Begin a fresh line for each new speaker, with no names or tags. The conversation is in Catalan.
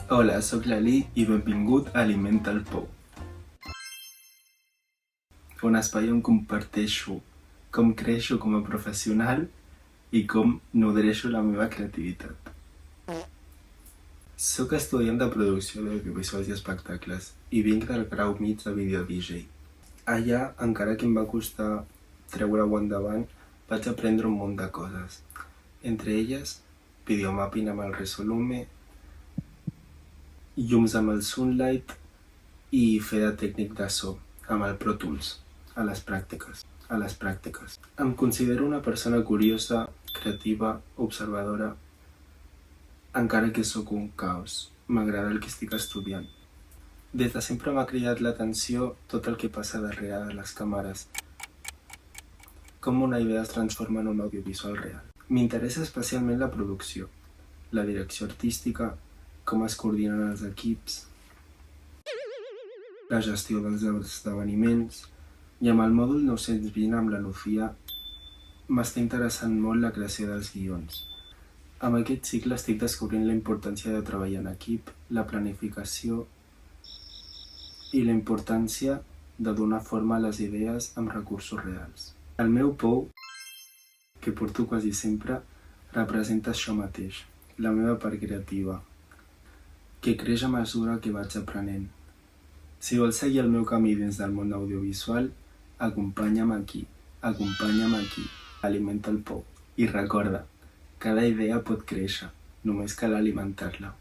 Hola, sóc l'Ali i benvingut a Alimenta el Pou, un espai on comparteixo com creixo com a professional i com nodreixo la meva creativitat. Soc estudiant de producció d'audiovisuals i espectacles i vinc del grau mig de Video DJ. Allà, encara que em va costar treure-ho endavant, vaig aprendre un munt de coses. Entre elles, videomapping amb el Resolume, llums amb el Sunlight i fer de tècnic de so amb el Pro Tools a les pràctiques. Em considero una persona curiosa, creativa, observadora, encara que sóc un caos. M'agrada el que estic estudiant. Des de sempre m'ha cridat l'atenció tot el que passa darrere de les càmeres, com una idea es transforma en un audiovisual real. M'interessa especialment la producció, la direcció artística, com es coordinen els equips, la gestió dels esdeveniments, i amb el mòdul 920 amb la Lucía m'està interessant molt la creació dels guions. Amb aquest cicle estic descobrint la importància de treballar en equip, la planificació i la importància de donar forma a les idees amb recursos reals. El meu pou, que porto quasi sempre, representa això mateix, la meva part creativa, que creix a mesura que vaig aprenent. Si vols seguir el meu camí dins del món audiovisual, acompanya'm aquí, alimenta el pou. I recorda, cada idea pot créixer, només cal alimentar-la.